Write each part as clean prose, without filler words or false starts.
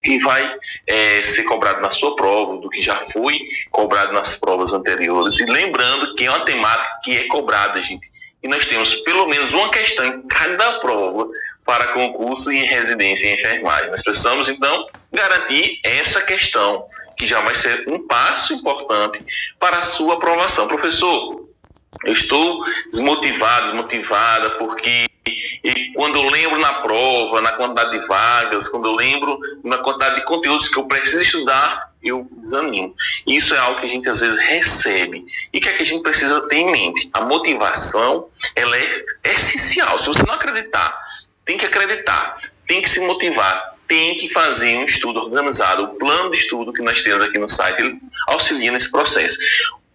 que vai ser cobrado na sua prova, do que já foi cobrado nas provas anteriores. E lembrando que é uma temática que é cobrada, gente. E nós temos pelo menos uma questão em cada prova para concurso em residência em enfermagem. Nós precisamos, então, garantir essa questão, que já vai ser um passo importante para a sua aprovação. Professor, eu estou desmotivada, porque quando eu lembro na prova, na quantidade de vagas, quando eu lembro na quantidade de conteúdos que eu preciso estudar, eu desanimo. Isso é algo que a gente às vezes recebe. E que é que a gente precisa ter em mente? A motivação, ela é essencial. Se você não acreditar, tem que acreditar, tem que se motivar, tem que fazer um estudo organizado. O plano de estudo que nós temos aqui no site, ele auxilia nesse processo.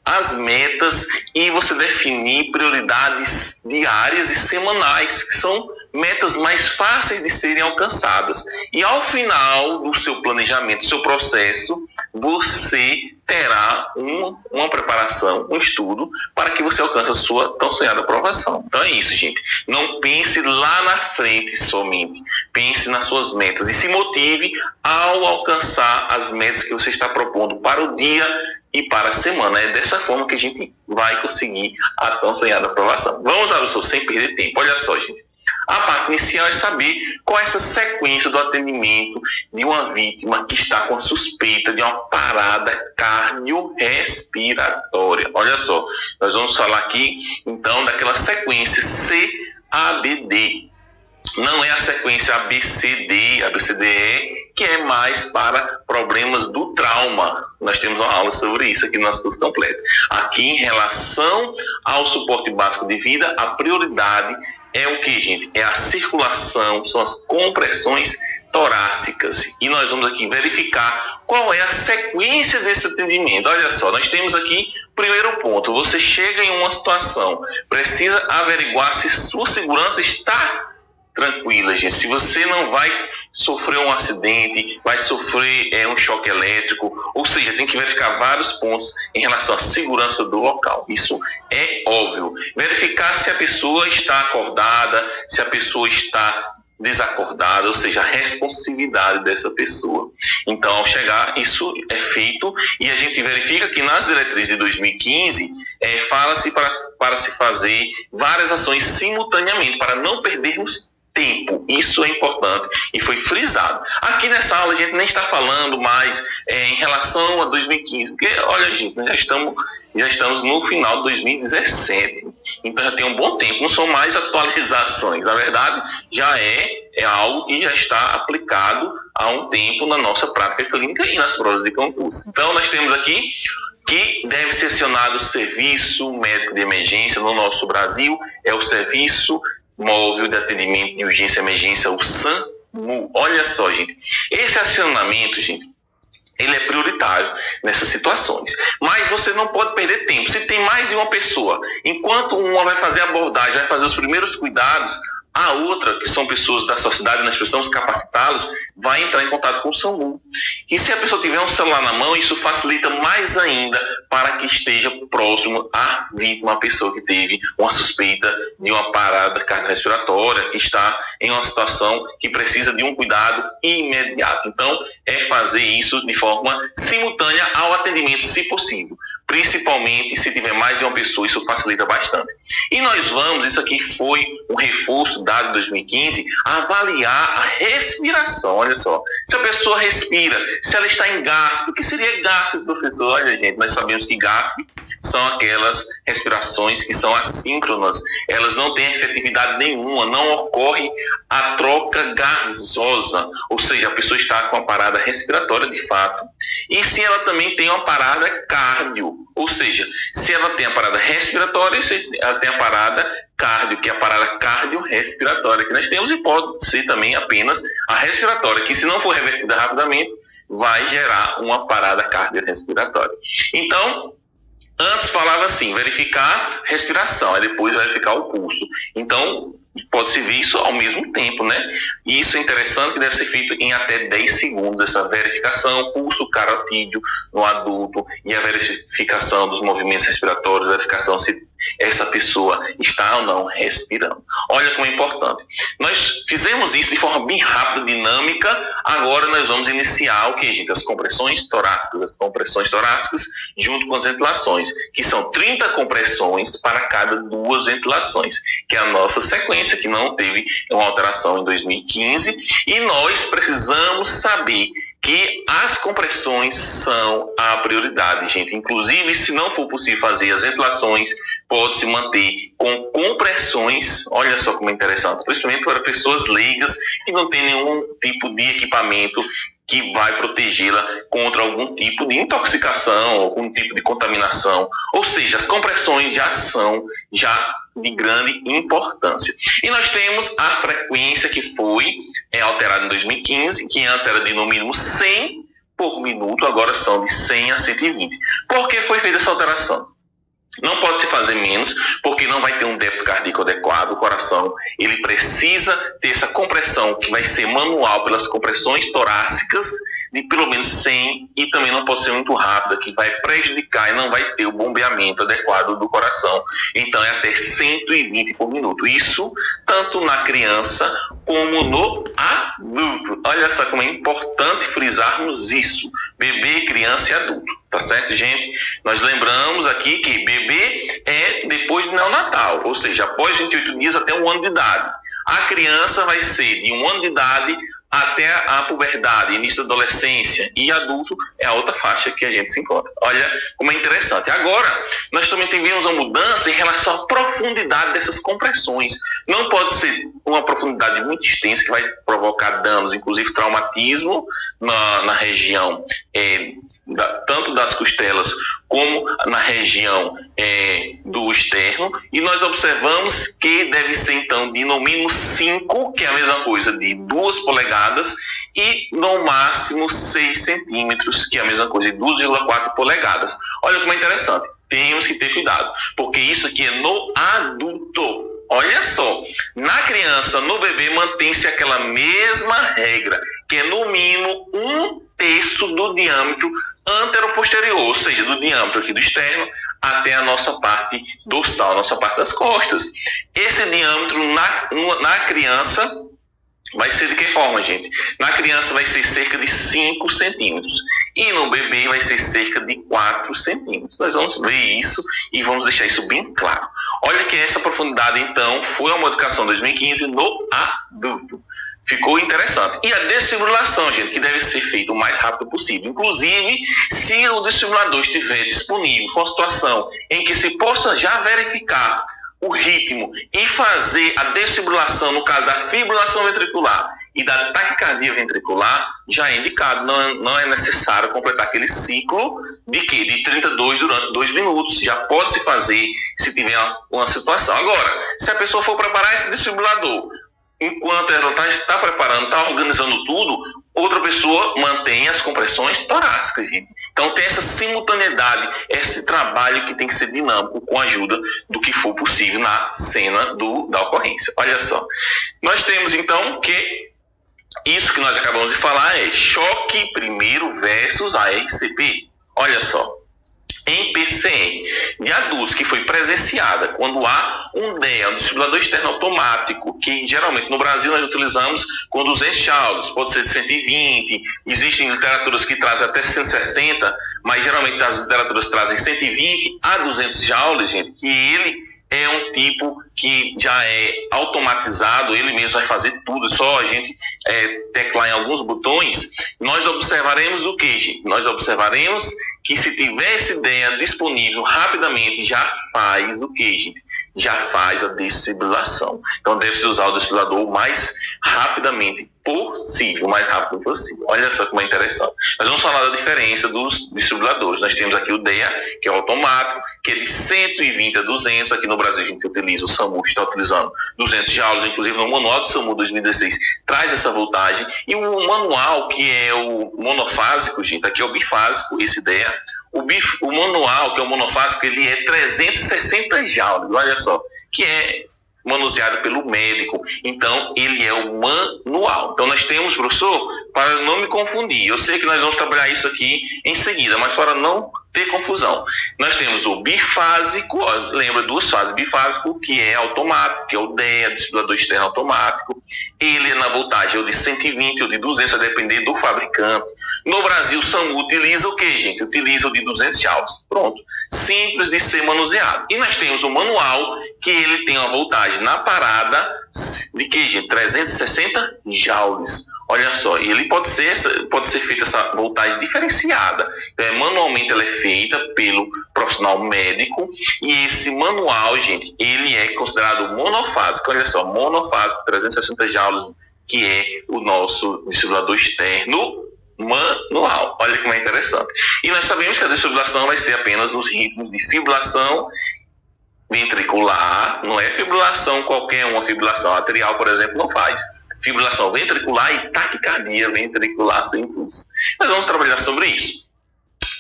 As metas e você definir prioridades diárias e semanais, que são metas mais fáceis de serem alcançadas. E ao final do seu planejamento, do seu processo, você terá uma preparação, um estudo, para que você alcance a sua tão sonhada aprovação. Então é isso, gente. Não pense lá na frente somente. Pense nas suas metas e se motive ao alcançar as metas que você está propondo para o dia e para a semana. É dessa forma que a gente vai conseguir a tão sonhada aprovação. Vamos lá, professor, sem perder tempo. Olha só, gente. A parte inicial é saber qual é essa sequência do atendimento de uma vítima que está com a suspeita de uma parada cardiorrespiratória. Olha só, nós vamos falar aqui, então, daquela sequência CABD. Não é a sequência ABCD, ABCDE, que é mais para problemas do trauma. Nós temos uma aula sobre isso aqui no nosso curso completo. Aqui, em relação ao suporte básico de vida, a prioridade é o que, gente? É a circulação, são as compressões torácicas. E nós vamos aqui verificar qual é a sequência desse atendimento. Olha só, nós temos aqui, primeiro ponto, você chega em uma situação, precisa averiguar se sua segurança está tranquila, gente. Se você não vai sofrer um acidente, vai sofrer um choque elétrico, ou seja, tem que verificar vários pontos em relação à segurança do local. Isso é óbvio. Verificar se a pessoa está acordada, se a pessoa está desacordada, ou seja, a responsividade dessa pessoa. Então, ao chegar, isso é feito e a gente verifica que nas diretrizes de 2015 fala-se para se fazer várias ações simultaneamente, para não perdermos tempo. Isso é importante e foi frisado. Aqui nessa aula a gente nem está falando mais em relação a 2015, porque olha, gente, nós já estamos no final de 2017, então já tem um bom tempo, não são mais atualizações, na verdade já é algo que já está aplicado há um tempo na nossa prática clínica e nas provas de concurso. Então nós temos aqui que deve ser acionado o serviço médico de emergência no nosso Brasil, é o serviço móvel de atendimento de urgência e emergência, o SAMU. Olha só, gente, esse acionamento, gente, ele é prioritário nessas situações, mas você não pode perder tempo. Se tem mais de uma pessoa, enquanto uma vai fazer a abordagem, vai fazer os primeiros cuidados, a outra, que são pessoas da sociedade, nós precisamos capacitá-los, vai entrar em contato com o SAMU. E se a pessoa tiver um celular na mão, isso facilita mais ainda para que esteja próximo à vítima, a pessoa que teve uma suspeita de uma parada cardiorrespiratória, que está em uma situação que precisa de um cuidado imediato. Então, é fazer isso de forma simultânea ao atendimento, se possível. Principalmente se tiver mais de uma pessoa, isso facilita bastante. E nós vamos, isso aqui foi um reforço dado em 2015, avaliar a respiração. Olha só, se a pessoa respira, se ela está em gaspe, o que seria gaspe, professor? Olha, gente, nós sabemos que gaspe são aquelas respirações que são assíncronas, elas não têm efetividade nenhuma, não ocorre a troca gasosa, ou seja, a pessoa está com a parada respiratória de fato, e se ela também tem uma parada cardio, ou seja, se ela tem a parada respiratória, ela tem a parada cardio, que é a parada cardiorrespiratória que nós temos, e pode ser também apenas a respiratória, que se não for revertida rapidamente, vai gerar uma parada cardiorrespiratória. Então, antes falava assim, verificar respiração, aí depois verificar o pulso. Então, pode-se ver isso ao mesmo tempo, né? E isso é interessante, que deve ser feito em até 10 segundos, essa verificação, pulso carotídeo no adulto e a verificação dos movimentos respiratórios, verificação se essa pessoa está ou não respirando. Olha como é importante. Nós fizemos isso de forma bem rápida, dinâmica. Agora nós vamos iniciar o que, gente? As compressões torácicas. As compressões torácicas junto com as ventilações, que são 30 compressões para cada 2 ventilações, que é a nossa sequência, que não teve uma alteração em 2015. E nós precisamos saber que as compressões são a prioridade, gente. Inclusive, se não for possível fazer as ventilações, pode-se manter com compressões. Olha só como é interessante, principalmente para pessoas leigas que não têm nenhum tipo de equipamento que vai protegê-la contra algum tipo de intoxicação, algum tipo de contaminação. Ou seja, as compressões já são de grande importância. E nós temos a frequência que foi alterada em 2015, que antes era de no mínimo 100 por minuto, agora são de 100 a 120. Por que foi feita essa alteração? Não pode se fazer menos, porque não vai ter um débito cardíaco adequado. O coração, ele precisa ter essa compressão, que vai ser manual pelas compressões torácicas, de pelo menos 100, e também não pode ser muito rápida, que vai prejudicar e não vai ter o bombeamento adequado do coração. Então é até 120 por minuto. Isso tanto na criança como no adulto. Olha só como é importante frisarmos isso. Bebê, criança e adulto. Tá certo, gente? Nós lembramos aqui que bebê é depois do neonatal, ou seja, após 28 dias até 1 ano de idade. A criança vai ser de 1 ano de idade até a puberdade, início da adolescência, e adulto é a outra faixa que a gente se encontra. Olha como é interessante. Agora, nós também tivemos uma mudança em relação à profundidade dessas compressões. Não pode ser uma profundidade muito extensa, que vai provocar danos, inclusive traumatismo na região tanto das costelas como na região do externo, e nós observamos que deve ser então de no mínimo 5, que é a mesma coisa de 2 polegadas, e no máximo 6 centímetros, que é a mesma coisa de 2,4 polegadas. Olha como é interessante, temos que ter cuidado, porque isso aqui é no adulto. Olha só, na criança, no bebê, mantém-se aquela mesma regra, que é no mínimo 1/3 do diâmetro antero-posterior, ou seja, do diâmetro aqui do externo até a nossa parte dorsal, a nossa parte das costas. Esse diâmetro na criança vai ser de que forma, gente? Na criança vai ser cerca de 5 centímetros e no bebê vai ser cerca de 4 centímetros. Nós vamos ver isso e vamos deixar isso bem claro. Olha que essa profundidade, então, foi uma modificação de 2015 no adulto. Ficou interessante. E a desfibrilação, gente, que deve ser feita o mais rápido possível. Inclusive, se o desfibrilador estiver disponível, for uma situação em que se possa já verificar o ritmo e fazer a desfibrilação, no caso da fibrilação ventricular e da taquicardia ventricular, já é indicado. Não é necessário completar aquele ciclo de 32 durante 2 minutos. Já pode se fazer se tiver uma situação. Agora, se a pessoa for preparar esse desfibrilador, enquanto ela está preparando, está organizando tudo, outra pessoa mantém as compressões torácicas, gente. Então tem essa simultaneidade, esse trabalho que tem que ser dinâmico com a ajuda do que for possível na cena da ocorrência. Olha só. Nós temos então que isso que nós acabamos de falar é choque primeiro versus a RCP. Olha só. Em PCR de adultos que foi presenciada quando há um DEA, um desfibrilador externo automático, que geralmente no Brasil nós utilizamos com 200 joules, pode ser de 120, existem literaturas que trazem até 160, mas geralmente as literaturas trazem 120 a 200 joules, gente, que ele é um tipo que já é automatizado, ele mesmo vai fazer tudo, só a gente teclar em alguns botões. Nós observaremos o que, gente? Nós observaremos que se tiver essa ideia disponível rapidamente, já faz o que, gente? Já faz a desfibrilação. Então deve-se usar o desfibrilador o mais rapidamente possível, o mais rápido possível. Olha só como é interessante. Nós vamos falar da diferença dos desfibriladores. Nós temos aqui o DEA, que é o automático, que é de 120 a 200. Aqui no Brasil a gente utiliza, o SAMU está utilizando 200 joules, inclusive no manual do SAMU 2016 traz essa voltagem. E o manual, que é o monofásico, gente, aqui é o bifásico, esse DEA. O manual, que é o monofásico, ele é 360 joules, olha só, que é manuseado pelo médico. Então, ele é o manual. Então, nós temos, professor, para não me confundir, eu sei que nós vamos trabalhar isso aqui em seguida, mas para não ter confusão. Nós temos o bifásico, lembra, duas fases, bifásico, que é automático, que é o DEA, desfibrilador externo automático. Ele é na voltagem ou de 120 ou de 200, a depender do fabricante. No Brasil, o SAMU utiliza o que, gente? Utiliza o de 200 joules. Pronto. Simples de ser manuseado. E nós temos o manual, que ele tem uma voltagem na parada de que, gente? 360 joules. Olha só, e ele pode ser feita essa voltagem diferenciada. Então, manualmente ela é feita pelo profissional médico, e esse manual, gente, ele é considerado monofásico. Olha só, monofásico, 360 joules, que é o nosso desfibrilador externo manual. Olha como é interessante. E nós sabemos que a desfibrilação vai ser apenas nos ritmos de fibrilação ventricular, não é fibrilação qualquer uma, fibrilação arterial, por exemplo, não faz. Fibrilação ventricular e taquicardia ventricular sem pulso. Nós vamos trabalhar sobre isso.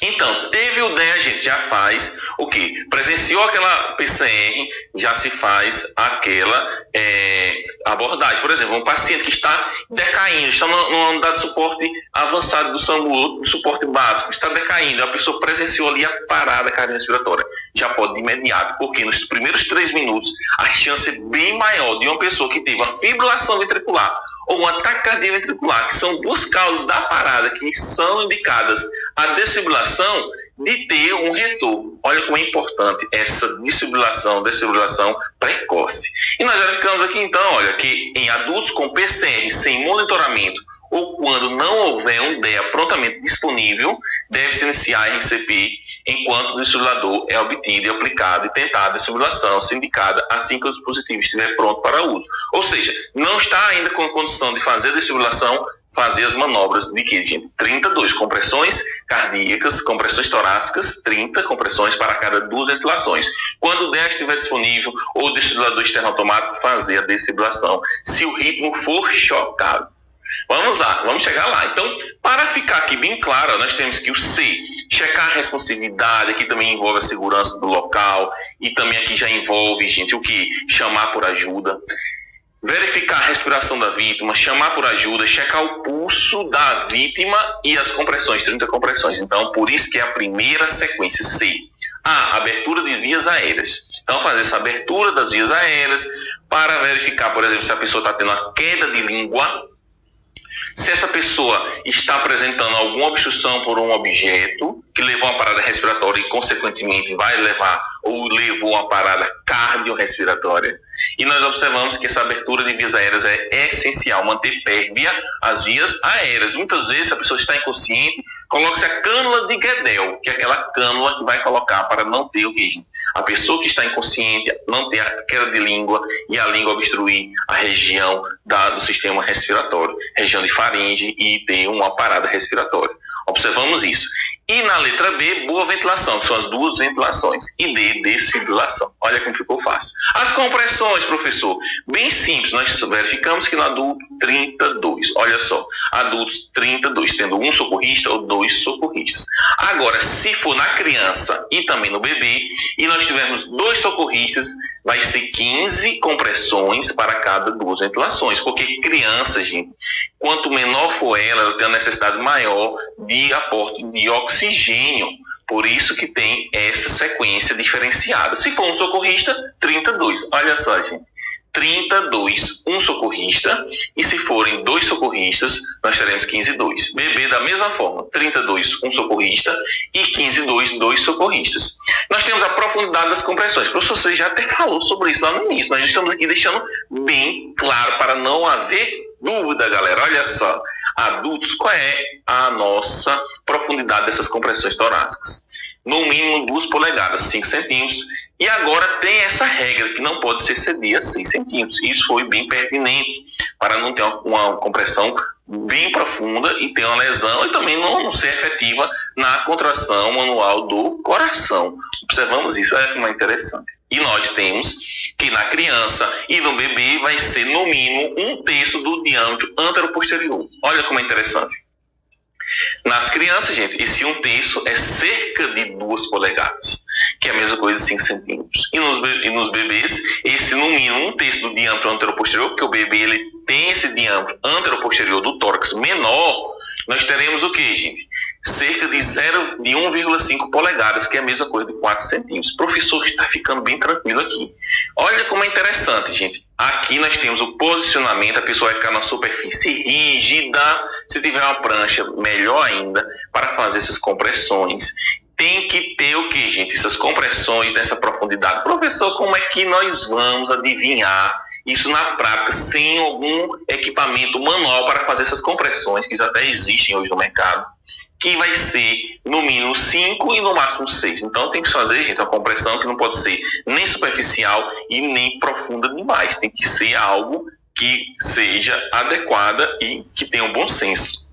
Então, teve o DEA, a gente já faz o quê? Presenciou aquela PCR, já se faz aquela abordagem. Por exemplo, um paciente que está decaindo, está numa unidade de suporte avançado do SAMU, do suporte básico, está decaindo, a pessoa presenciou ali a parada cardiorrespiratória, já pode de imediato, porque nos primeiros 3 minutos a chance é bem maior de uma pessoa que teve a fibrilação ventricular ou um ataque cardíaco ventricular, que são duas causas da parada que são indicadas à desfibrilação, de ter um retorno. Olha como é importante essa desfibrilação precoce. E nós verificamos aqui então, olha, que em adultos com PCR sem monitoramento ou quando não houver um DEA prontamente disponível, deve-se iniciar a RCP enquanto o desfibrilador é obtido e aplicado e tentada a desfibrilação indicada assim que o dispositivo estiver pronto para uso. Ou seja, não está ainda com a condição de fazer a desfibrilação, fazer as manobras de que, gente? 32 compressões cardíacas, compressões torácicas, 30 compressões para cada 2 ventilações. Quando o DEA estiver disponível ou o desfibrilador externo automático, fazer a desfibrilação, se o ritmo for chocado. Vamos lá, vamos chegar lá. Então, para ficar aqui bem claro, nós temos que o C, checar a responsividade, aqui também envolve a segurança do local, e também aqui já envolve, gente, o que? Chamar por ajuda. Verificar a respiração da vítima, chamar por ajuda, checar o pulso da vítima e as compressões, 30 compressões. Então, por isso que é a primeira sequência, C. A, abertura de vias aéreas. Então, fazer essa abertura das vias aéreas para verificar, por exemplo, se a pessoa está tendo uma queda de língua, se essa pessoa está apresentando alguma obstrução por um objeto que levou a uma parada respiratória e, consequentemente, vai levar ou levou a uma parada cardiorrespiratória. E nós observamos que essa abertura de vias aéreas é essencial, manter pérvia as vias aéreas. Muitas vezes, se a pessoa está inconsciente, coloca-se a cânula de Guedel, que é aquela cânula que vai colocar para não ter o que, gente? A pessoa que está inconsciente não ter a queda de língua e a língua obstruir a região do sistema respiratório, região de faringe, e ter uma parada respiratória. Observamos isso. E na letra B, boa ventilação, que são as 2 ventilações. E D, desfibrilação. Olha como ficou fácil. As compressões, professor, bem simples. Nós verificamos que no adulto, 32. Olha só, adultos 32, tendo um socorrista ou 2 socorristas. Agora, se for na criança e também no bebê, e nós tivermos 2 socorristas, vai ser 15 compressões para cada 2 ventilações. Porque criança, gente, quanto menor for ela tem uma necessidade maior de aporte de oxigênio. Por isso que tem essa sequência diferenciada. Se for um socorrista, 32. Olha só, gente. 32, um socorrista. E se forem 2 socorristas, nós teremos 15, 2. Bebê da mesma forma. 32, um socorrista. E 15, 2 socorristas. Nós temos a profundidade das compressões. Professor, você já até falou sobre isso lá no início. Nós estamos aqui deixando bem claro para não haver dúvida, galera. Olha só. Adultos, qual é a nossa profundidade dessas compressões torácicas? No mínimo 2 polegadas, 5 centímetros. E agora tem essa regra que não pode ser exceder a 6 centímetros. Isso foi bem pertinente para não ter uma compressão bem profunda e ter uma lesão e também não ser efetiva na contração manual do coração. Observamos isso, é como é interessante. E nós temos que na criança e no bebê vai ser no mínimo 1/3 do diâmetro anteroposterior. Olha como é interessante. Nas crianças, gente, esse 1/3 é cerca de 2 polegadas, que é a mesma coisa de 5 centímetros. E nos bebês, esse no mínimo 1/3 do diâmetro anteroposterior, porque o bebê ele tem esse diâmetro anteroposterior do tórax menor, nós teremos o que, gente? cerca de 1,5 polegadas, que é a mesma coisa de 4 centímetros. O professor está ficando bem tranquilo aqui. Olha como é interessante, gente. Aqui nós temos o posicionamento, a pessoa vai ficar numa superfície rígida. Se tiver uma prancha, melhor ainda, para fazer essas compressões. Tem que ter o que, gente? Essas compressões nessa profundidade. Professor, como é que nós vamos adivinhar isso na prática, sem algum equipamento manual para fazer essas compressões, que já até existem hoje no mercado, que vai ser no mínimo 5 e no máximo 6. Então tem que fazer, gente, uma compressão que não pode ser nem superficial e nem profunda demais. Tem que ser algo que seja adequada e que tenha um bom senso.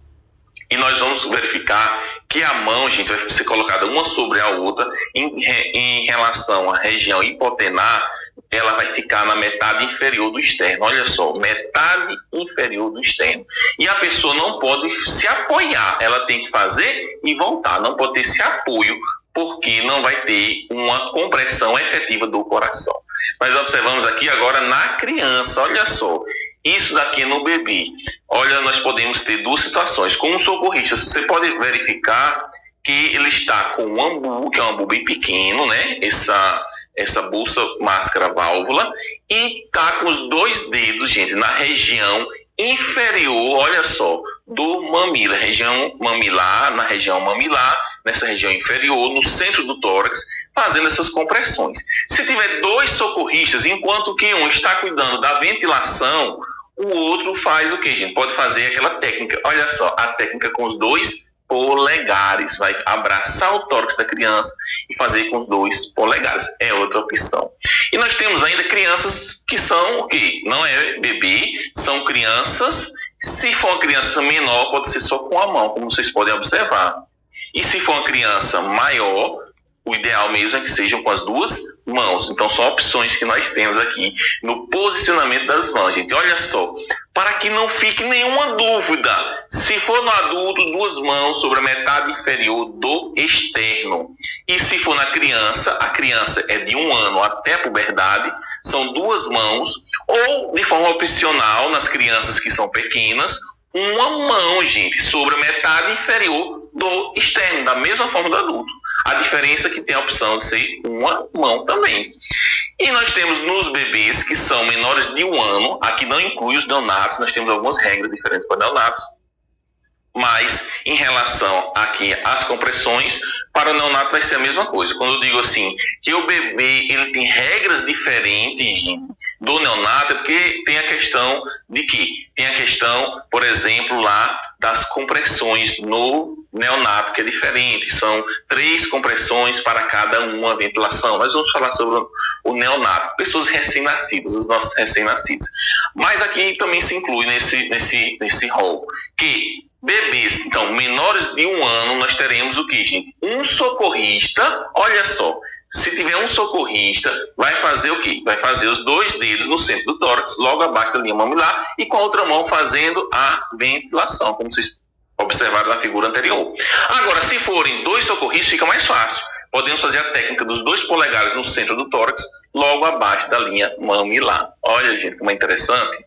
E nós vamos verificar que a mão, gente, vai ser colocada uma sobre a outra. Em relação à região hipotenar, ela vai ficar na metade inferior do externo. Olha só, metade inferior do externo. E a pessoa não pode se apoiar, ela tem que fazer e voltar. Não pode ter esse apoio, porque não vai ter uma compressão efetiva do coração. Nós observamos aqui agora na criança, olha só, isso daqui no bebê. Olha, nós podemos ter duas situações. Com um socorrista, você pode verificar que ele está com um ambu, que é um ambu bem pequeno, né? Essa bolsa máscara válvula, e está com os 2 dedos, gente, na região inferior, olha só, do mamilo, região mamilar, na região mamilar, nessa região inferior, no centro do tórax, fazendo essas compressões. Se tiver 2 socorristas, enquanto que um está cuidando da ventilação, o outro faz o que, gente? Pode fazer aquela técnica, olha só, a técnica com os 2 polegares, vai abraçar o tórax da criança e fazer com os 2 polegares, é outra opção. E nós temos ainda crianças que são o quê? Não é bebê, são crianças, se for uma criança menor, pode ser só com a mão, como vocês podem observar. E se for uma criança maior, o ideal mesmo é que sejam com as 2 mãos. Então, são opções que nós temos aqui no posicionamento das mãos, gente. Olha só, para que não fique nenhuma dúvida, se for no adulto, 2 mãos sobre a metade inferior do externo. E se for na criança, a criança é de 1 ano até a puberdade, são 2 mãos, ou de forma opcional, nas crianças que são pequenas, uma mão, gente, sobre a metade inferior do externo, da mesma forma do adulto. A diferença é que tem a opção de ser uma mão também. E nós temos nos bebês que são menores de 1 ano, aqui não inclui os neonatos, nós temos algumas regras diferentes para neonatos, mas em relação aqui às compressões, para o neonato vai ser a mesma coisa. Quando eu digo assim, que o bebê ele tem regras diferentes, gente, do neonato, é porque tem a questão de que? Tem a questão, por exemplo, lá das compressões no neonato, que é diferente. São 3 compressões para cada uma ventilação. Nós vamos falar sobre o neonato, pessoas recém-nascidas, os nossos recém-nascidos. Mas aqui também se inclui nesse rol, que bebês, então, menores de 1 ano, nós teremos o que, gente? Um socorrista, olha só, se tiver um socorrista, vai fazer o quê? Vai fazer os 2 dedos no centro do tórax, logo abaixo da linha mamilar, e com a outra mão fazendo a ventilação, como vocês observaram na figura anterior. Agora, se forem 2 socorristas, fica mais fácil. Podemos fazer a técnica dos 2 polegares no centro do tórax, logo abaixo da linha mamilar. Olha, gente, como é interessante.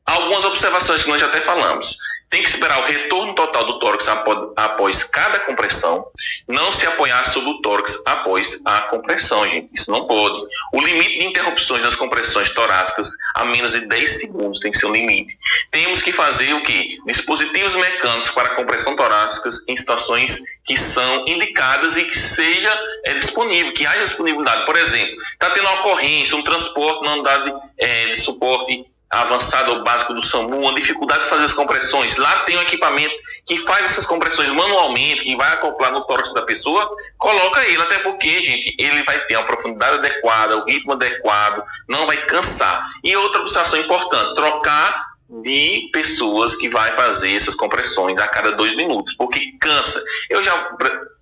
Algumas observações que nós já até falamos. Tem que esperar o retorno total do tórax após cada compressão. Não se apoiar sobre o tórax após a compressão, gente. Isso não pode. O limite de interrupções nas compressões torácicas a menos de 10 segundos tem que ser o limite. Temos que fazer o quê? Dispositivos mecânicos para compressão torácicas em situações que são indicadas e que seja disponível, que haja disponibilidade. Por exemplo, está tendo uma ocorrência, um transporte na unidade de suporte avançado ou básico do SAMU, uma dificuldade de fazer as compressões. Lá tem um equipamento que faz essas compressões manualmente, que vai acoplar no tórax da pessoa, coloca ele, até porque, gente, ele vai ter uma profundidade adequada, o ritmo adequado, não vai cansar. E outra observação importante, trocar de pessoas que vai fazer essas compressões a cada 2 minutos, porque cansa. Eu já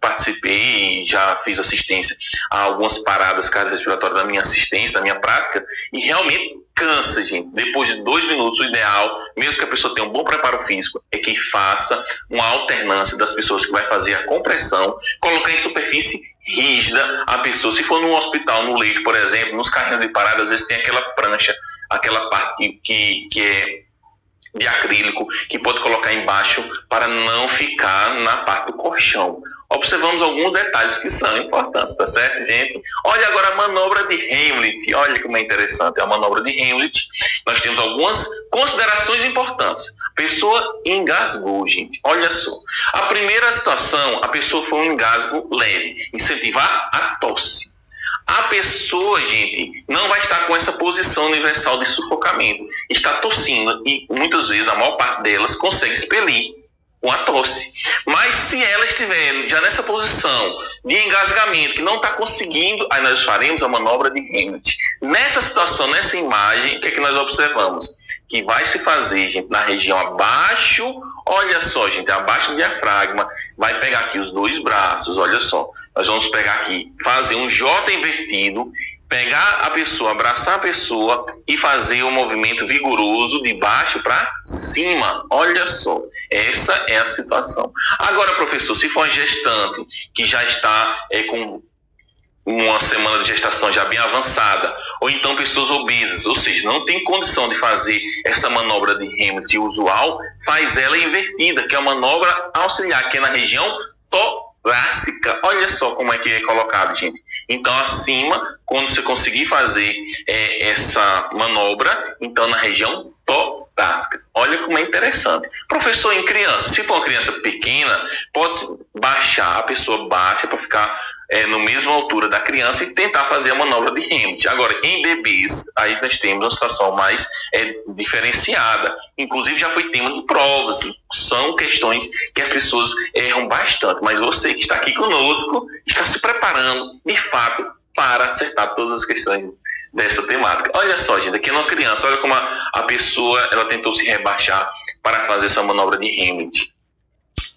participei, já fiz assistência a algumas paradas cardiorrespiratórias da minha assistência, da minha prática, e realmente cansa, gente. Depois de 2 minutos, o ideal, mesmo que a pessoa tenha um bom preparo físico, é que faça uma alternância das pessoas que vai fazer a compressão, colocar em superfície rígida a pessoa. Se for num hospital, no leito, por exemplo, nos carrinhos de parada, às vezes tem aquela prancha, aquela parte que é de acrílico que pode colocar embaixo para não ficar na parte do colchão. Observamos alguns detalhes que são importantes, tá certo, gente? Olha agora a manobra de Heimlich. Olha como é interessante. A manobra de Heimlich, nós temos algumas considerações importantes. A pessoa engasgou, gente. Olha só. A primeira situação, a pessoa foi um engasgo leve. Incentivar a tosse. A pessoa, gente, não vai estar com essa posição universal de sufocamento. Está tossindo e muitas vezes, a maior parte delas, consegue expelir uma tosse. Mas se ela estiver já nessa posição de engasgamento, que não está conseguindo, aí nós faremos a manobra de Heimlich. Nessa situação, nessa imagem, o que é que nós observamos? Que vai se fazer, gente, na região abaixo, olha só, gente, abaixo do diafragma, vai pegar aqui os dois braços, olha só. Nós vamos pegar aqui, fazer um J invertido, pegar a pessoa, abraçar a pessoa e fazer um movimento vigoroso de baixo para cima. Olha só, essa é a situação. Agora, professor, se for uma gestante que já está com uma semana de gestação já bem avançada, ou então pessoas obesas, ou seja, não tem condição de fazer essa manobra de Heimlich usual, faz ela invertida, que é a manobra auxiliar, que é na região torácica. Olha só como é que é colocado, gente. Então, acima, quando você conseguir fazer essa manobra, então na região torácica. Olha como é interessante. Professor, em criança, se for uma criança pequena, pode baixar, a pessoa baixa para ficar na mesma altura da criança e tentar fazer a manobra de Heimlich. Agora, em bebês, aí nós temos uma situação mais diferenciada. Inclusive, já foi tema de provas. São questões que as pessoas erram bastante. Mas você que está aqui conosco está se preparando, de fato, para acertar todas as questões dessa temática. Olha só, gente, aqui é uma criança. Olha como a pessoa ela tentou se rebaixar para fazer essa manobra de Heimlich.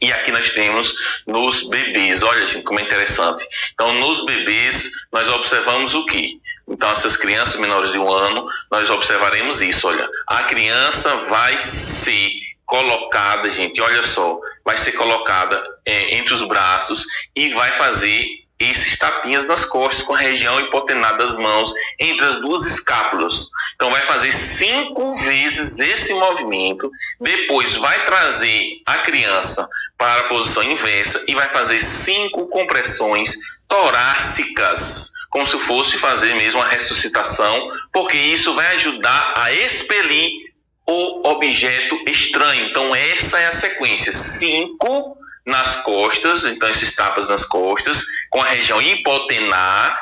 E aqui nós temos nos bebês, olha, gente, como é interessante. Então, nos bebês, nós observamos o quê? Então, essas crianças menores de 1 ano, nós observaremos isso, olha. A criança vai ser colocada, gente, olha só, vai ser colocada entre os braços e vai fazer esses tapinhas nas costas com a região hipotenada das mãos entre as duas escápulas. Então vai fazer 5 vezes esse movimento, depois vai trazer a criança para a posição inversa e vai fazer 5 compressões torácicas, como se fosse fazer mesmo a ressuscitação, porque isso vai ajudar a expelir o objeto estranho. Então essa é a sequência: 5 nas costas, então esses tapas nas costas, com a região hipotenar,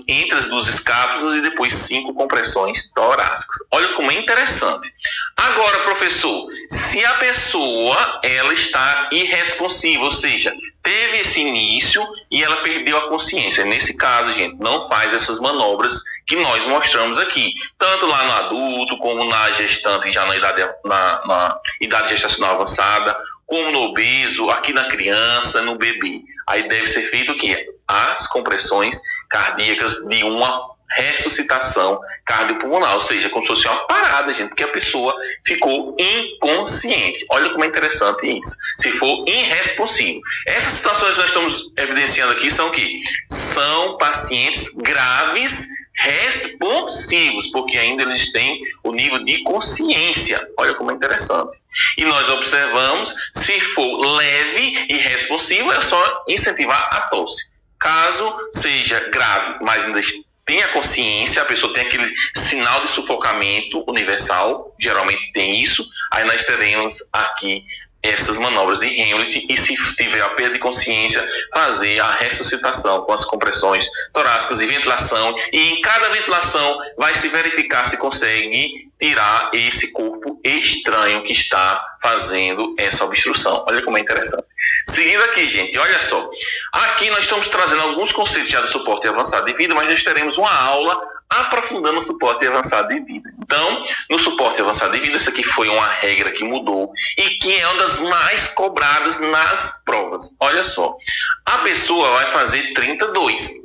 entre as duas escápulas, e depois 5 compressões torácicas. Olha como é interessante. Agora, professor, se a pessoa ela está irresponsiva, ou seja, teve esse início e ela perdeu a consciência. Nesse caso, gente, não faz essas manobras que nós mostramos aqui, tanto lá no adulto, como na gestante, já na idade gestacional avançada, como no obeso, aqui na criança, no bebê. Aí deve ser feito o quê? As compressões cardíacas de uma ressuscitação cardiopulmonar, ou seja, como se fosse uma parada, gente, porque a pessoa ficou inconsciente. Olha como é interessante isso. Se for irresponsivo. Essas situações que nós estamos evidenciando aqui são o quê? São pacientes graves responsivos, porque ainda eles têm o nível de consciência. Olha como é interessante. E nós observamos, se for leve e responsivo, é só incentivar a tosse. Caso seja grave, mas ainda tenha consciência, a pessoa tem aquele sinal de sufocamento universal, geralmente tem isso, aí nós teremos aqui essas manobras de Heimlich, e se tiver a perda de consciência, fazer a ressuscitação com as compressões torácicas e ventilação, e em cada ventilação vai se verificar se consegue tirar esse corpo estranho que está fazendo essa obstrução. Olha como é interessante. Seguindo aqui, gente, olha só. Aqui nós estamos trazendo alguns conceitos já do suporte avançado de vida, mas nós teremos uma aula aprofundando o suporte avançado de vida. Então, no suporte avançado de vida, essa aqui foi uma regra que mudou e que é uma das mais cobradas nas provas. Olha só, a pessoa vai fazer 32.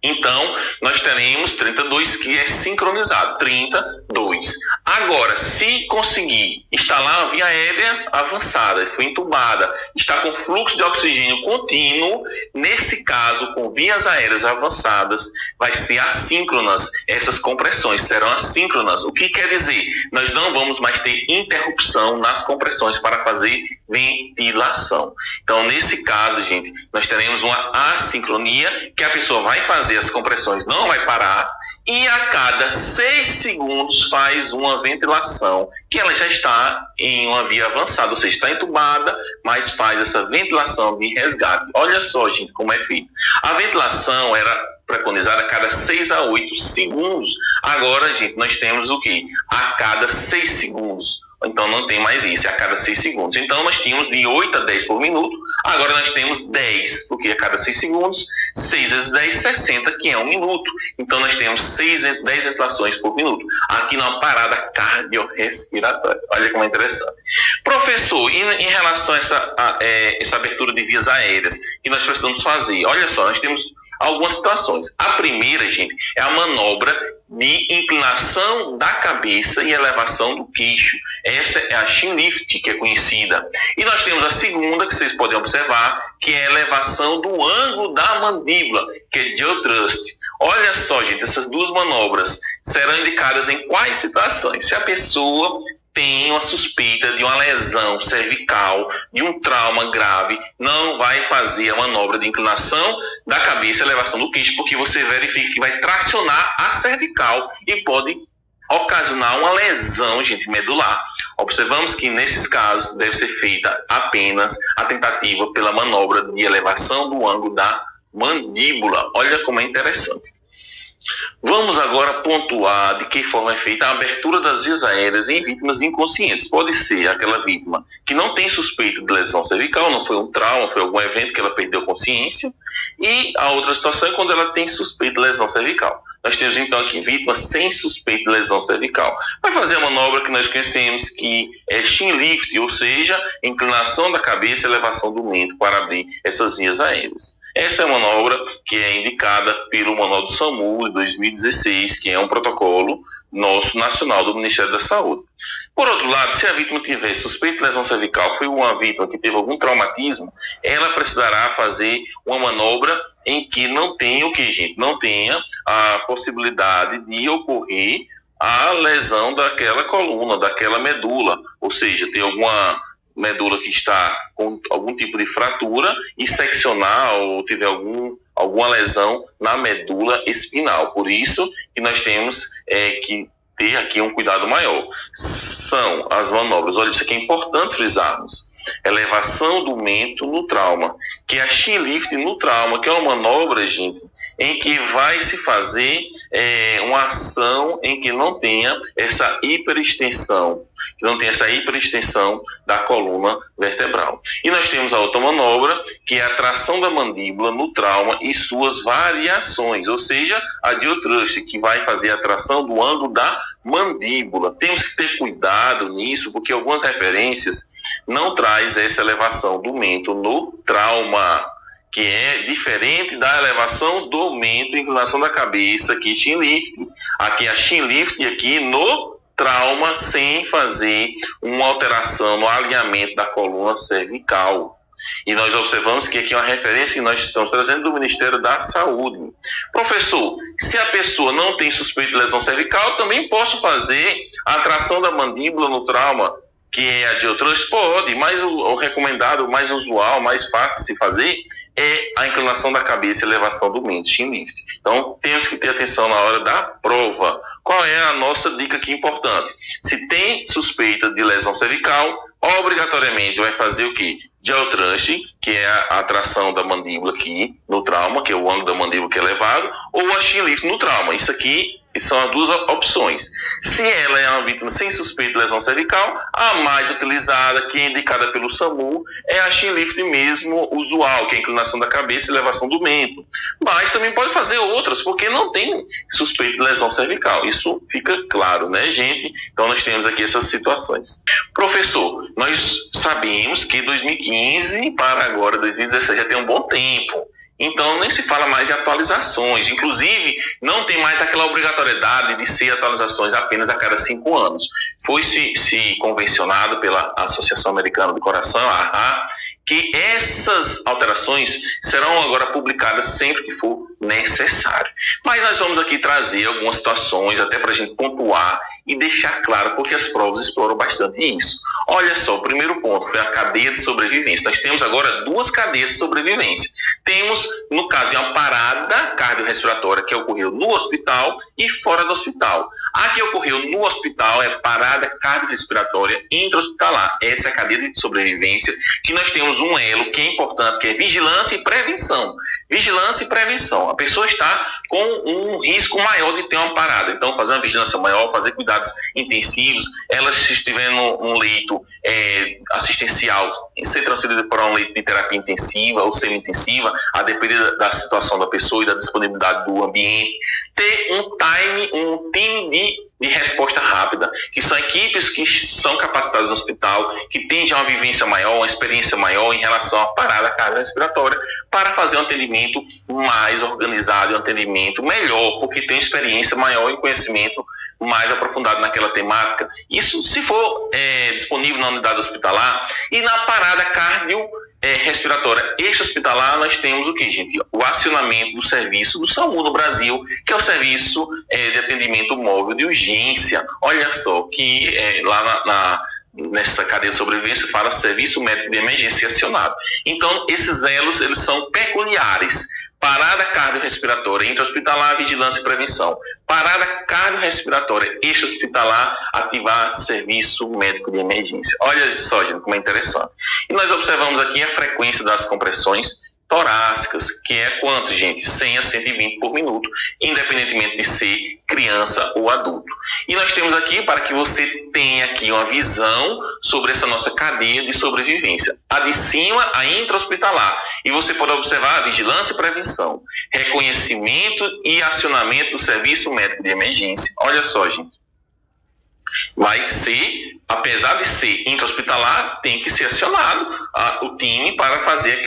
Então, nós teremos 32, que é sincronizado, 32. Agora, se conseguir instalar uma via aérea avançada, foi entubada, está com fluxo de oxigênio contínuo, nesse caso, com vias aéreas avançadas, vai ser assíncronas, essas compressões serão assíncronas. O que quer dizer? Nós não vamos mais ter interrupção nas compressões para fazer ventilação. Então, nesse caso, gente, nós teremos uma assincronia, que a pessoa vai fazer as compressões, não vai parar, e a cada 6 segundos faz uma ventilação, que ela já está em uma via avançada, ou seja, está entubada, mas faz essa ventilação de resgate. Olha só, gente, como é feito. A ventilação era preconizada a cada 6 a 8 segundos. Agora, gente, nós temos o quê? A cada 6 segundos. Então não tem mais isso, é a cada 6 segundos. Então nós tínhamos de 8 a 10 por minuto, agora nós temos 10, porque a cada 6 segundos, 6 vezes 10, 60, que é 1 minuto. Então nós temos 10 ventilações por minuto, aqui numa parada cardiorrespiratória. Olha como é interessante. Professor, em relação a essa abertura de vias aéreas que nós precisamos fazer, olha só, nós temos algumas situações. A primeira, gente, é a manobra de inclinação da cabeça e elevação do queixo. Essa é a chin lift, que é conhecida. E nós temos a segunda, que vocês podem observar, que é a elevação do ângulo da mandíbula, que é jaw thrust. Olha só, gente, essas duas manobras serão indicadas em quais situações? Se a pessoa tem uma suspeita de uma lesão cervical, de um trauma grave, não vai fazer a manobra de inclinação da cabeça e elevação do queixo, porque você verifica que vai tracionar a cervical e pode ocasionar uma lesão, gente, medular. Observamos que nesses casos deve ser feita apenas a tentativa pela manobra de elevação do ângulo da mandíbula. Olha como é interessante. Vamos agora pontuar de que forma é feita a abertura das vias aéreas em vítimas inconscientes. Pode ser aquela vítima que não tem suspeita de lesão cervical, não foi um trauma, foi algum evento que ela perdeu consciência, e a outra situação é quando ela tem suspeita de lesão cervical. Nós temos então aqui vítima sem suspeita de lesão cervical. Vai fazer a manobra que nós conhecemos, que é chin lift, ou seja, inclinação da cabeça e elevação do mento para abrir essas vias aéreas. Essa é uma manobra que é indicada pelo Manual do SAMU de 2016, que é um protocolo nosso nacional do Ministério da Saúde. Por outro lado, se a vítima tiver suspeita de lesão cervical, foi uma vítima que teve algum traumatismo, ela precisará fazer uma manobra em que não tenha o que, gente? Não tenha a possibilidade de ocorrer a lesão daquela coluna, daquela medula, ou seja, ter alguma medula que está com algum tipo de fratura e seccionar ou tiver alguma lesão na medula espinal. Por isso que nós temos que ter aqui um cuidado maior. São as manobras, olha, isso aqui é importante frisarmos. Elevação do mento no trauma, que é a chin lift no trauma, que é uma manobra, gente, em que vai se fazer uma ação em que não tenha essa hiperextensão, da coluna vertebral. E nós temos a outra manobra, que é a tração da mandíbula no trauma e suas variações, ou seja, a jaw thrust, que vai fazer a tração do ângulo da mandíbula. Temos que ter cuidado nisso, porque algumas referências não traz essa elevação do mento no trauma, que é diferente da elevação do mento, inclinação da cabeça, aqui chin lift, aqui a chin lift aqui no trauma, sem fazer uma alteração no alinhamento da coluna cervical. E nós observamos que aqui é uma referência que nós estamos trazendo do Ministério da Saúde. Professor, se a pessoa não tem suspeita de lesão cervical, eu também posso fazer a tração da mandíbula no trauma, que é a jaw thrust? Pode, mas o recomendado, o mais usual, mais fácil de se fazer é a inclinação da cabeça e elevação do mento, chin lift. Então, temos que ter atenção na hora da prova. Qual é a nossa dica aqui importante? Se tem suspeita de lesão cervical, obrigatoriamente vai fazer o quê? Jaw thrust, que é a tração da mandíbula aqui no trauma, que é o ângulo da mandíbula que é elevado, ou a chin lift no trauma. Isso aqui são as duas opções. Se ela é uma vítima sem suspeita de lesão cervical, a mais utilizada, que é indicada pelo SAMU, é a chin lift mesmo usual, que é a inclinação da cabeça e elevação do mento. Mas também pode fazer outras, porque não tem suspeita de lesão cervical. Isso fica claro, né, gente? Então nós temos aqui essas situações. Professor, nós sabemos que 2015 para agora 2017 já tem um bom tempo. Então nem se fala mais em atualizações, inclusive não tem mais aquela obrigatoriedade de ser atualizações apenas a cada 5 anos. Foi se convencionado pela Associação Americana do Coração, a AHA, que essas alterações serão agora publicadas sempre que for necessário. Mas nós vamos aqui trazer algumas situações até para a gente pontuar e deixar claro, porque as provas exploram bastante isso. Olha só, o primeiro ponto foi a cadeia de sobrevivência. Nós temos agora 2 cadeias de sobrevivência. Temos, no caso de uma parada cardiorrespiratória que ocorreu no hospital e fora do hospital. A que ocorreu no hospital é parada cardiorrespiratória intra-hospitalar. Essa é a cadeia de sobrevivência, que nós temos um elo que é importante, que é vigilância e prevenção. Vigilância e prevenção. A pessoa está com um risco maior de ter uma parada. Então, fazer uma vigilância maior, fazer cuidados intensivos, ela se estiver num leito assistencial, ser transferida para um leito de terapia intensiva ou semi-intensiva, a depender da situação da pessoa e da disponibilidade do ambiente. Ter um time de resposta rápida, que são equipes que são capacitadas no hospital, que têm já uma vivência maior, uma experiência maior em relação à parada cardiorrespiratória, para fazer um atendimento mais organizado, um atendimento melhor, porque tem experiência maior e conhecimento mais aprofundado naquela temática. Isso se for disponível na unidade hospitalar. E na parada respiratória extra-hospitalar, nós temos o que, gente? O acionamento do serviço do SAMU no Brasil, que é o serviço de atendimento móvel de urgência. Olha só, que lá nessa cadeia de sobrevivência fala serviço médico de emergência acionado. Então, esses elos, eles são peculiares. Parada cardiorrespiratória intra-hospitalar, vigilância e prevenção. Parada cardiorrespiratória extra-hospitalar, ativar serviço médico de emergência. Olha só, gente, como é interessante. E nós observamos aqui a frequência das compressões torácicas, que é quanto, gente? 100 a 120 por minuto, independentemente de ser criança ou adulto. E nós temos aqui, para que você tenha aqui uma visão sobre essa nossa cadeia de sobrevivência. A de cima, a intra-hospitalar. E você pode observar a vigilância e prevenção, reconhecimento e acionamento do serviço médico de emergência. Olha só, gente. Vai ser, apesar de ser intra-hospitalar, tem que ser acionado o time para fazer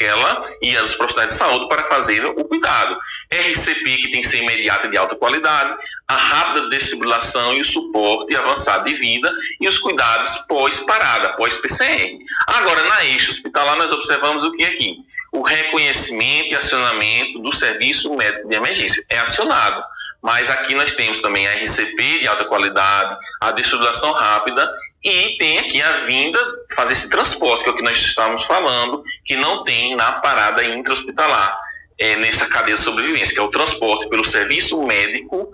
e as profissionais de saúde para fazer o cuidado. RCP, que tem que ser imediata e de alta qualidade, a rápida desfibrilação e o suporte avançado de vida e os cuidados pós-parada, pós-PCR. Agora, na extra-hospitalar, nós observamos o que aqui? O reconhecimento e acionamento do serviço médico de emergência. É acionado. Mas aqui nós temos também a RCP de alta qualidade, a desfibrilação rápida e tem aqui a vinda, fazer esse transporte, que é o que nós estamos falando, que não tem na parada intra-hospitalar, nessa cadeia de sobrevivência, que é o transporte pelo serviço médico,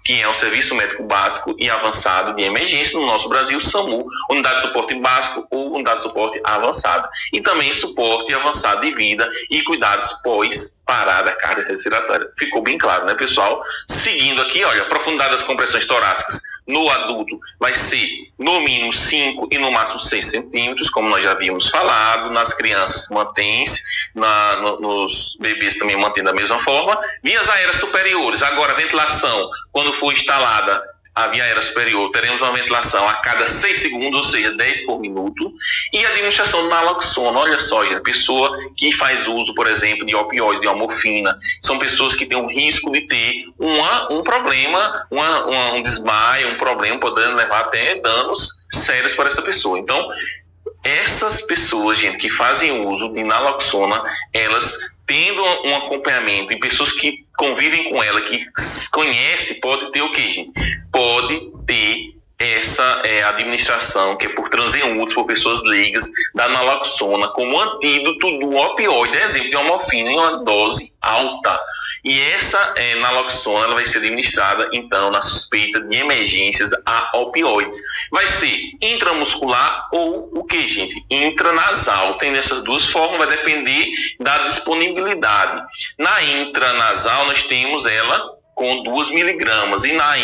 que é o Serviço Médico Básico e Avançado de Emergência, no nosso Brasil, SAMU, Unidade de Suporte Básico ou Unidade de Suporte Avançado. E também suporte avançado de vida e cuidados pós-parada cardiorrespiratória. Ficou bem claro, né, pessoal? Seguindo aqui, olha, a profundidade das compressões torácicas no adulto vai ser no mínimo 5 e no máximo 6 centímetros, como nós já havíamos falado. Nas crianças mantém-se, nos bebês também mantém da mesma forma. Vias aéreas superiores, agora a ventilação, quando for instalada a via aérea superior, teremos uma ventilação a cada 6 segundos, ou seja, 10 por minuto. E a administração do naloxona, olha só, gente, pessoa que faz uso, por exemplo, de opioide, de uma morfina, são pessoas que têm um risco de ter um problema, um desmaio, um problema, podendo levar até danos sérios para essa pessoa. Então, essas pessoas, gente, que fazem uso de naloxona, elas tendo um acompanhamento e pessoas que convivem com ela, que conhecem, pode ter o quê, gente? Pode ter essa administração, que é por transeuntes, por pessoas leigas, da naloxona como antídoto do opioide, exemplo de uma morfina em uma dose alta. E essa naloxona, ela vai ser administrada, então, na suspeita de emergências a opioides. Vai ser intramuscular ou o que, gente? Intranasal. Tem dessas duas formas, vai depender da disponibilidade. Na intranasal, nós temos ela com 2 miligramas e na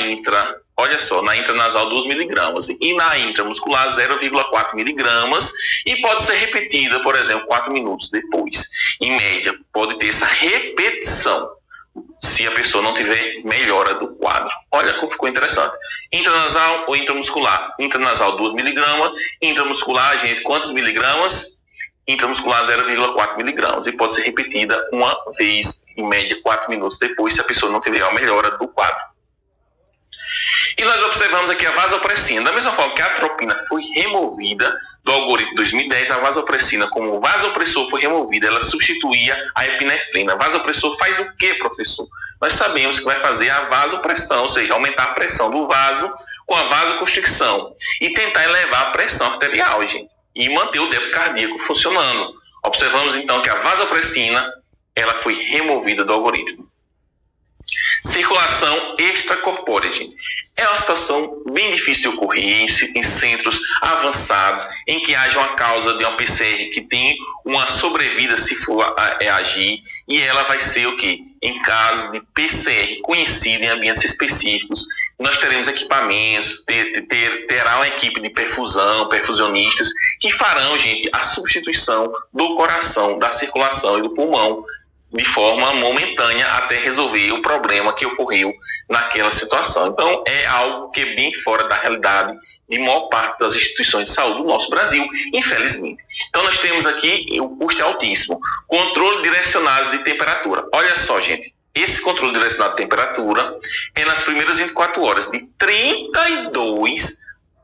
olha só, na intranasal 2 miligramas e na intramuscular 0,4 miligramas e pode ser repetida, por exemplo, 4 minutos depois. Em média, pode ter essa repetição se a pessoa não tiver melhora do quadro. Olha como ficou interessante. Intranasal ou intramuscular? Intranasal 2 miligramas, intramuscular, gente, quantos miligramas? intramuscular 0,4 miligramas e pode ser repetida uma vez, em média 4 minutos depois, se a pessoa não tiver a melhora do quadro. E nós observamos aqui a vasopressina. Da mesma forma que a atropina foi removida do algoritmo de 2010, a vasopressina, como o vasopressor foi removida, ela substituía a epinefrina. Vasopressor faz o quê, professor? Nós sabemos que vai fazer a vasopressão, ou seja, aumentar a pressão do vaso com a vasoconstricção e tentar elevar a pressão arterial, gente, e manter o débito cardíaco funcionando. Observamos então que a vasopressina ela foi removida do algoritmo. Circulação extracorpórea, gente. É uma situação bem difícil de ocorrer em centros avançados, em que haja uma causa de uma PCR que tem uma sobrevida se for agir, e ela vai ser o quê? Em caso de PCR conhecida em ambientes específicos, nós teremos equipamentos, terá uma equipe de perfusão, perfusionistas, que farão, gente, a substituição do coração, da circulação e do pulmão, de forma momentânea até resolver o problema que ocorreu naquela situação. Então, é algo que é bem fora da realidade de maior parte das instituições de saúde do nosso Brasil, infelizmente. Então, nós temos aqui o custo altíssimo. Controle direcionado de temperatura. Olha só, gente, esse controle direcionado de temperatura é nas primeiras 24 horas, de 32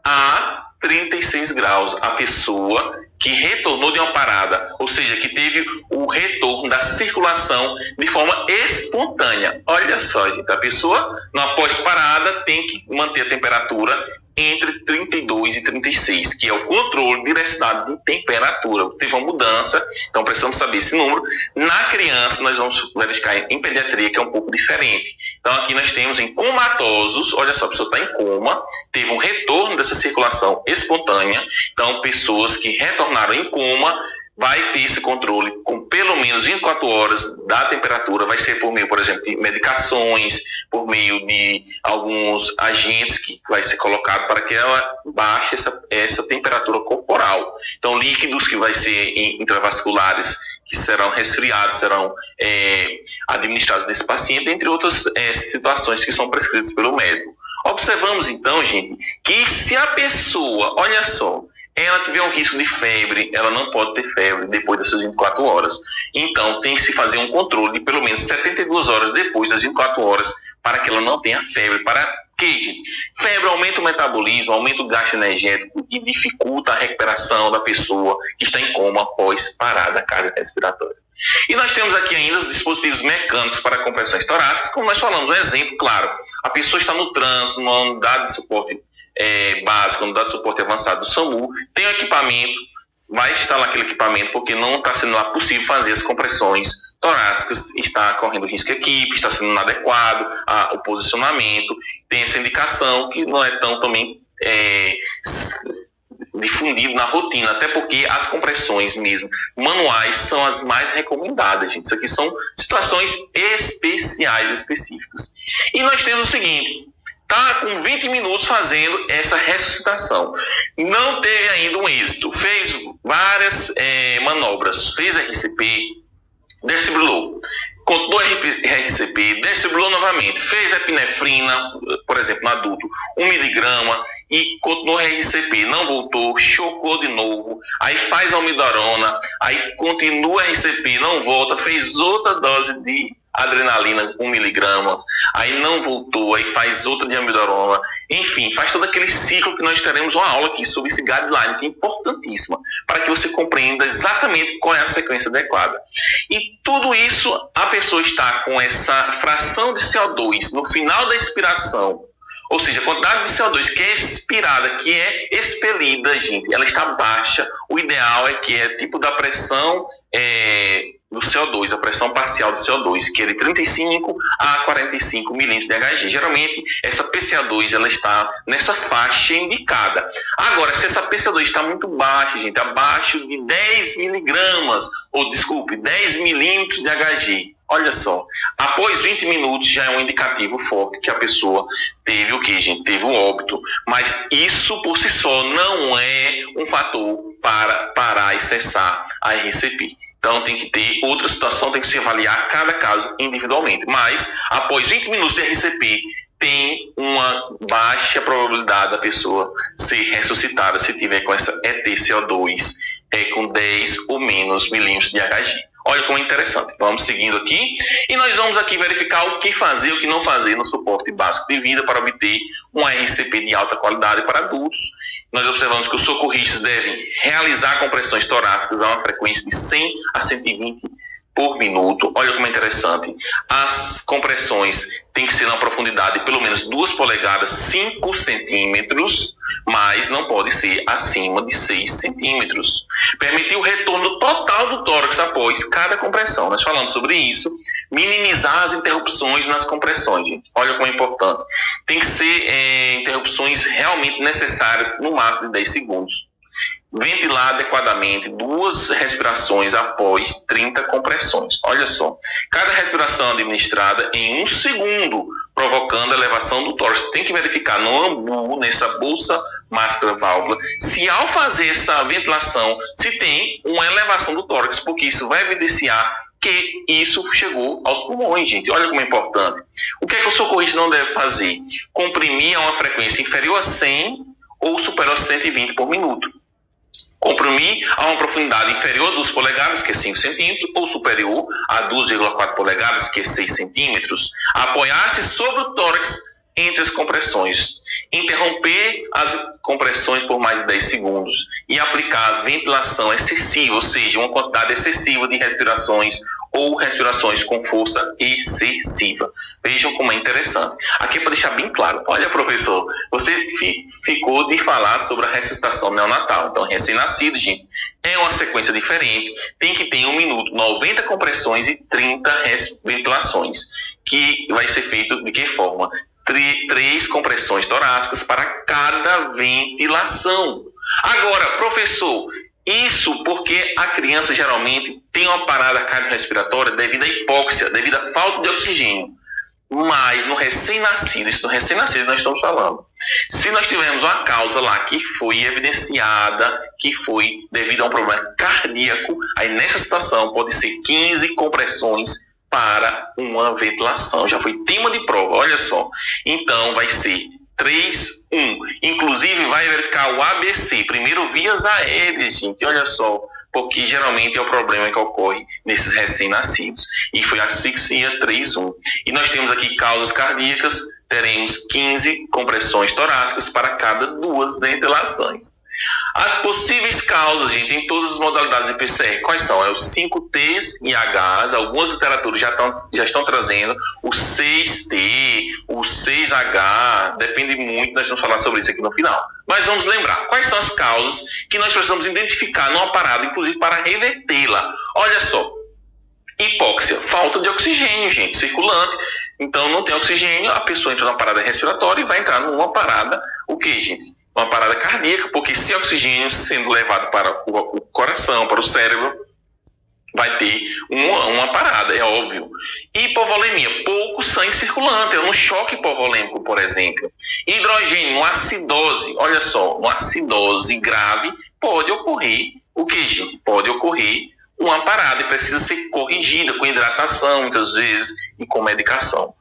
a 36 graus. A pessoa que retornou de uma parada, ou seja, que teve o retorno da circulação de forma espontânea. Olha só, gente, a pessoa, na pós-parada, tem que manter a temperatura entre 32 e 36, que é o controle direcionado de temperatura. Teve uma mudança, então precisamos saber esse número. Na criança, nós vamos verificar em pediatria, que é um pouco diferente. Então, aqui nós temos em comatosos, olha só, a pessoa está em coma, teve um retorno dessa circulação espontânea. Então, pessoas que retornaram em coma, vai ter esse controle com pelo menos 24 horas da temperatura, vai ser por meio, por exemplo, de medicações, por meio de alguns agentes que vai ser colocado para que ela baixe essa temperatura corporal. Então, líquidos que vai ser intravasculares, que serão resfriados, serão administrados desse paciente, entre outras situações que são prescritas pelo médico. Observamos então, gente, que se a pessoa, olha só, ela tiver um risco de febre, ela não pode ter febre depois dessas 24 horas. Então, tem que se fazer um controle de pelo menos 72 horas depois das 24 horas para que ela não tenha febre. Para quê, gente? Febre aumenta o metabolismo, aumenta o gasto energético e dificulta a recuperação da pessoa que está em coma após parada cardiorrespiratória. E nós temos aqui ainda os dispositivos mecânicos para compressões torácicas, como nós falamos, um exemplo, claro, a pessoa está no trânsito, numa unidade de suporte básico, unidade de suporte avançado do SAMU, tem um equipamento, vai instalar aquele equipamento porque não está sendo lá possível fazer as compressões torácicas, está correndo risco a equipe, está sendo inadequado o posicionamento, tem essa indicação que não é tão também difundido na rotina, até porque as compressões mesmo manuais são as mais recomendadas, gente. Isso aqui são situações especiais, específicas. E nós temos o seguinte, tá com 20 minutos fazendo essa ressuscitação, não teve ainda um êxito, fez várias manobras, fez RCP, desfibrilou, continuou RCP, desfibrilou novamente, fez epinefrina, por exemplo, no adulto, 1 miligrama, e continuou RCP, não voltou, chocou de novo, aí faz almidorona, aí continua RCP, não volta, fez outra dose de adrenalina 1 miligrama, aí não voltou, aí faz outra de amidorona, enfim, faz todo aquele ciclo que nós teremos uma aula aqui sobre esse guideline, que é importantíssima, para que você compreenda exatamente qual é a sequência adequada. E tudo isso, a pessoa está com essa fração de CO2 no final da expiração, ou seja, a quantidade de CO2 que é expirada, que é expelida, gente, ela está baixa. O ideal é que é tipo da pressão do CO2, a pressão parcial do CO2, que é de 35 a 45 milímetros de Hg. Geralmente, essa PCA2 ela está nessa faixa indicada. Agora, se essa PCA2 está muito baixa, gente, abaixo de 10 miligramas, ou desculpe, 10 milímetros de Hg, olha só, após 20 minutos já é um indicativo forte que a pessoa teve o que, gente? Teve um óbito. Mas isso por si só não é um fator para parar e cessar a RCP. Então tem que ter outra situação, tem que se avaliar cada caso individualmente. Mas após 20 minutos de RCP, tem uma baixa probabilidade da pessoa ser ressuscitada se tiver com essa ETCO2 é com 10 ou menos milímetros de Hg. Olha como é interessante. Vamos seguindo aqui e nós vamos aqui verificar o que fazer e o que não fazer no suporte básico de vida para obter um RCP de alta qualidade para adultos. Nós observamos que os socorristas devem realizar compressões torácicas a uma frequência de 100 a 120 por minuto. Olha como é interessante. As compressões têm que ser na profundidade de pelo menos 2 polegadas, 5 centímetros, mas não pode ser acima de 6 centímetros. Permitir o retorno total do tórax após cada compressão. Nós falamos sobre isso. Minimizar as interrupções nas compressões, gente. Olha como é importante. Tem que ser interrupções realmente necessárias, no máximo de 10 segundos. Ventilar adequadamente 2 respirações após 30 compressões. Olha só, cada respiração administrada em 1 segundo, provocando elevação do tórax. Tem que verificar no ambu, nessa bolsa máscara válvula, se ao fazer essa ventilação, se tem uma elevação do tórax, porque isso vai evidenciar que isso chegou aos pulmões, gente. Olha como é importante. O que é que o socorrista não deve fazer? Comprimir a uma frequência inferior a 100 ou superior a 120 por minuto. Comprimir a uma profundidade inferior a 2 polegadas, que é 5 centímetros, ou superior a 2,4 polegadas, que é 6 centímetros. Apoiar-se sobre o tórax entre as compressões. Interromper as compressões por mais de 10 segundos. E aplicar ventilação excessiva, ou seja, uma quantidade excessiva de respirações ou respirações com força excessiva. Vejam como é interessante. Aqui é para deixar bem claro. Olha, professor, você ficou de falar sobre a ressuscitação neonatal. Então, recém-nascido, gente, é uma sequência diferente. Tem que ter 1 minuto, 90 compressões e 30 ventilações. Que vai ser feito de que forma? 3 compressões torácicas para cada ventilação. Agora, professor, isso porque a criança geralmente tem uma parada cardiorrespiratória devido à hipóxia, devido à falta de oxigênio. Mas no recém-nascido, isso no recém-nascido nós estamos falando. Se nós tivermos uma causa lá que foi evidenciada, que foi devido a um problema cardíaco, aí nessa situação pode ser 15 compressões para uma ventilação. Já foi tema de prova, olha só. Então vai ser 3, 1. Inclusive vai verificar o ABC, primeiro vias aéreas, gente, olha só. Porque geralmente é o problema que ocorre nesses recém-nascidos. E foi asfixia 3-1. E nós temos aqui causas cardíacas, teremos 15 compressões torácicas para cada 2 ventilações. As possíveis causas, gente, em todas as modalidades de PCR, quais são? É os 5Ts e Hs, algumas literaturas já estão trazendo o 6T, o 6H, depende muito, nós vamos falar sobre isso aqui no final. Mas vamos lembrar, quais são as causas que nós precisamos identificar numa parada, inclusive para revertê-la. Olha só, hipóxia, falta de oxigênio, gente, circulante. Então não tem oxigênio, a pessoa entra numa parada respiratória e vai entrar numa parada, o que, gente? Uma parada cardíaca, porque sem oxigênio sendo levado para o coração, para o cérebro, vai ter uma parada, é óbvio. Hipovolemia, pouco sangue circulante, é um choque hipovolêmico, por exemplo. Hidrogênio, uma acidose, olha só, uma acidose grave pode ocorrer, o que, gente? Pode ocorrer uma parada e precisa ser corrigida com hidratação, muitas vezes, e com medicação.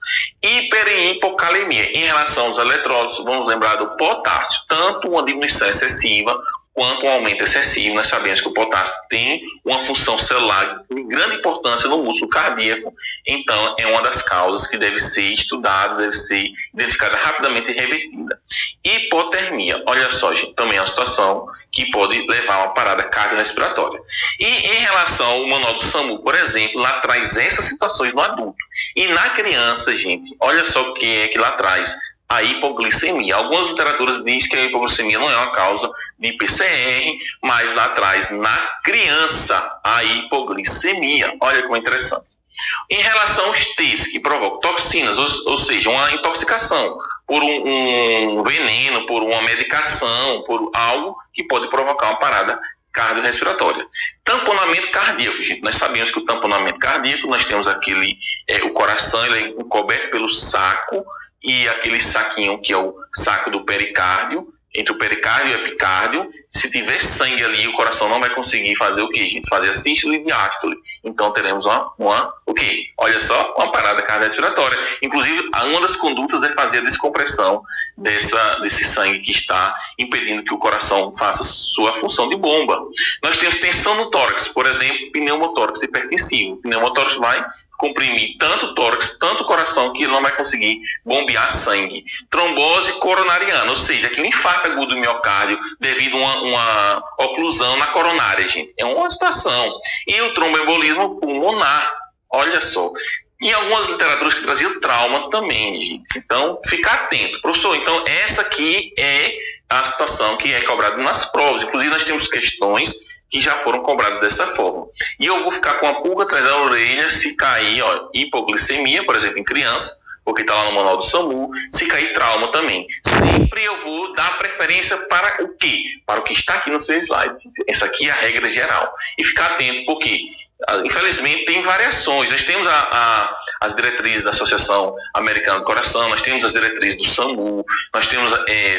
Hiper e hipocalemia. Em relação aos eletrólitos, vamos lembrar do potássio. Tanto uma diminuição excessiva quanto um aumento excessivo. Nós sabemos que o potássio tem uma função celular de grande importância no músculo cardíaco. Então, é uma das causas que deve ser estudada, deve ser identificada rapidamente e revertida. Hipotermia. Olha só, gente, também é uma situação que pode levar a uma parada cardiorrespiratória. E em relação ao manual do SAMU, por exemplo, lá traz essas situações no adulto. E na criança, gente, olha só o que é que lá traz a hipoglicemia. Algumas literaturas dizem que a hipoglicemia não é uma causa de PCR, mas lá traz na criança a hipoglicemia. Olha como é interessante. Em relação aos T's que provocam toxinas, ou seja, uma intoxicação por um veneno, por uma medicação, por algo que pode provocar uma parada cardiorrespiratória. Tamponamento cardíaco, gente. Nós sabemos que o tamponamento cardíaco, nós temos o coração, ele é encoberto pelo saco, e aquele saquinho que é o saco do pericárdio, entre o pericárdio e o epicárdio. Se tiver sangue ali, o coração não vai conseguir fazer o quê, gente? Fazer a sístole e diástole. Então teremos o quê? Olha só, uma parada cardiorrespiratória. Inclusive, uma das condutas é fazer a descompressão desse sangue que está impedindo que o coração faça sua função de bomba. Nós temos tensão no tórax, por exemplo, pneumotórax hipertensivo. O pneumotórax vai comprimir tanto o tórax, tanto o coração, que ele não vai conseguir bombear sangue. Trombose coronariana, ou seja, aquele infarto agudo do miocárdio devido a uma oclusão na coronária, gente. É uma situação. E o tromboembolismo pulmonar, olha só. E algumas literaturas que traziam trauma também, gente. Então, ficar atento. Professor, então essa aqui é a situação que é cobrada nas provas. Inclusive, nós temos questões que já foram cobradas dessa forma. E eu vou ficar com a pulga atrás da orelha se cair hipoglicemia, por exemplo, em criança, porque está lá no manual do SAMU, se cair trauma também. Sempre eu vou dar preferência para o quê? Para o que está aqui no seu slide. Essa aqui é a regra geral. E ficar atento, porque infelizmente tem variações. Nós temos as diretrizes da Associação Americana do Coração, nós temos as diretrizes do SAMU, nós temos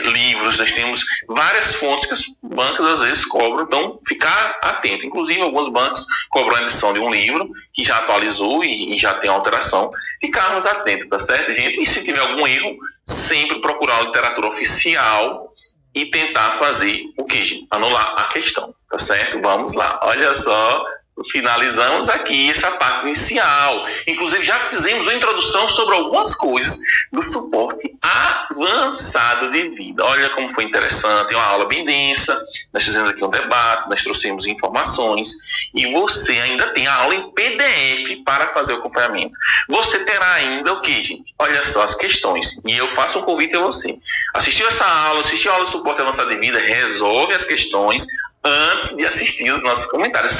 livros, nós temos várias fontes que as bancas às vezes cobram, então ficar atento. Inclusive algumas bancas cobram a edição de um livro que já atualizou e já tem alteração. Ficarmos atentos, tá certo, gente? E se tiver algum erro, sempre procurar uma literatura oficial e tentar fazer o quê, gente? Anular a questão, tá certo? Vamos lá, olha só. Finalizamos aqui essa parte inicial. Inclusive já fizemos uma introdução sobre algumas coisas do suporte avançado de vida. Olha como foi interessante, é uma aula bem densa. Nós fizemos aqui um debate, nós trouxemos informações e você ainda tem a aula em PDF para fazer o acompanhamento. Você terá ainda o que, gente? Olha só as questões. E eu faço um convite a você. Assistiu essa aula, assistiu a aula do suporte avançado de vida, resolve as questões antes de assistir os nossos comentários.